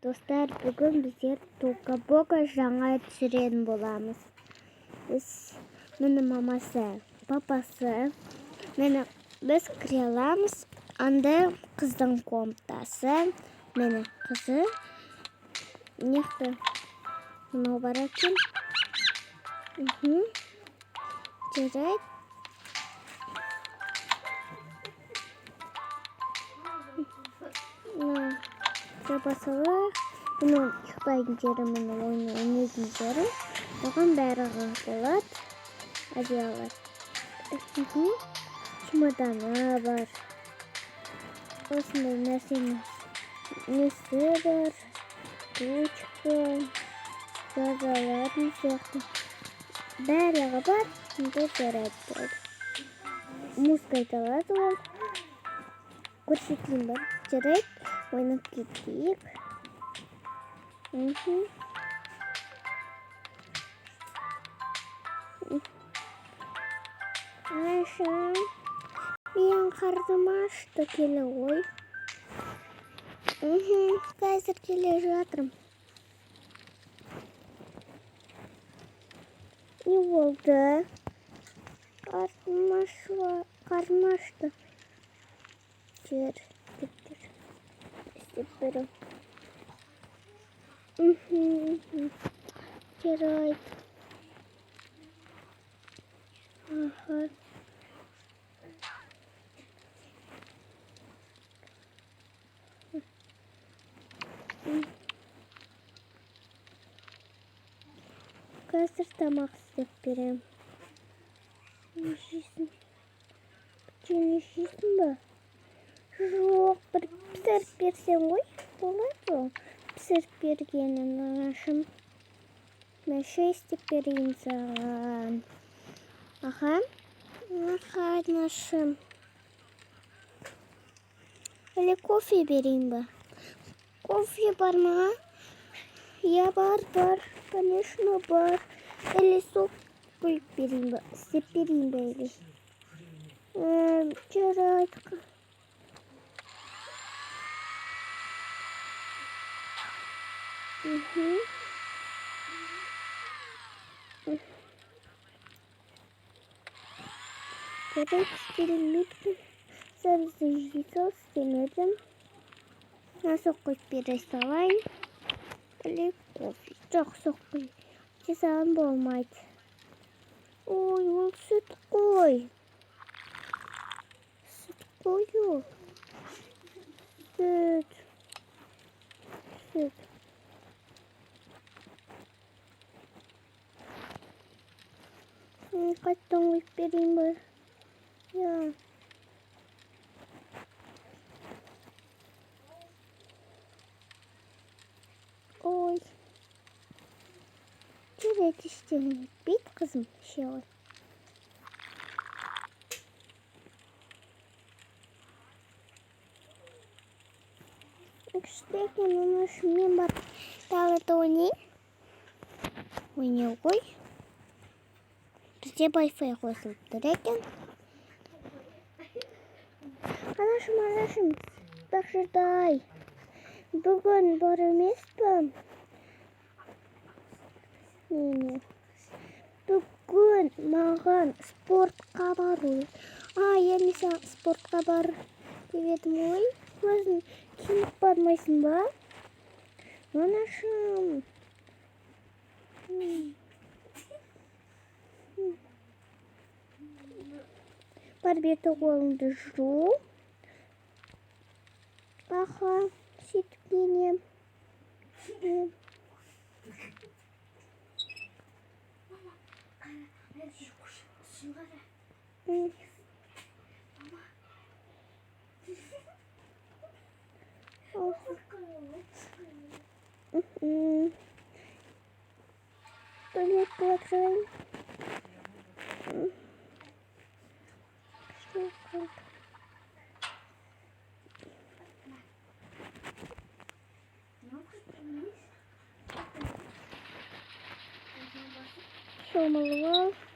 Достар, бүгін біздер Тока-Бока жаңа түсіретін боламыз. Мені мамасы, папасы, біз кіре аламыз. Анда қыздың комнатасы, мені қызы. Нехті мынау бар екен. Жарайды. Жабасылық. Бұны ұйықтайтын жері, мұны ойнайтын жері. Оған бәрі болады. Одеялар. Чемоданы бар. Осындай несі бар. Ручка. Жазалардың сияқты. Бәрігі бар. Мұнда жарайды. Музыка айталады ол. Көрсетейін бар. Жарайды. Ойнап кетейік. Ашам. Мен қарным ашты келе ғой. Қазір келе жатырмын. Не болды? Қарным ашты. Істеп жарайды. Қазір тамақ істеп берем. Жейсің? Печенье жейсің ба? Жоқ, бір пісіріп берсең ғой, болады ол. Пісіріп бергенін анашым. Мен шай істеп берейін саған. Аха, анашым. Әлі кофе берейін ба? Кофе бар ма? Я бар. Конечно, бар. Әлі сок қойып берейін ба? Істеп берейін ба әлі? Жарайды. Жарайды, істелмейді. Сәбізді жейсал істемедім. Сок қойып бере салайын. Әлі кофе. Жоқ, сок қойып. Саған болмайды. Ой, ол сүт қой. Сүт қою. Сүт. Қайттан қойып берейін ба? Я. Ой. Жарайды, істелмейді. Бейт қызым, ше ғой. Күшті екен, анашым, мен бар. Талыда ойнайын. Ойнау ғой. Бізде Wi-Fi қосылып тұр екен. Анашым, бақшырдай. Бүгін бар емес пе? Бүгін маған спортқа бару. Я саған спортқа бар деп едім ғой. Өзің киініп бармайсың ба? Анашым. Бар беті қолыңды жу. Аха, сөйтіп киінем. Туалет закрой. Шомылып ал.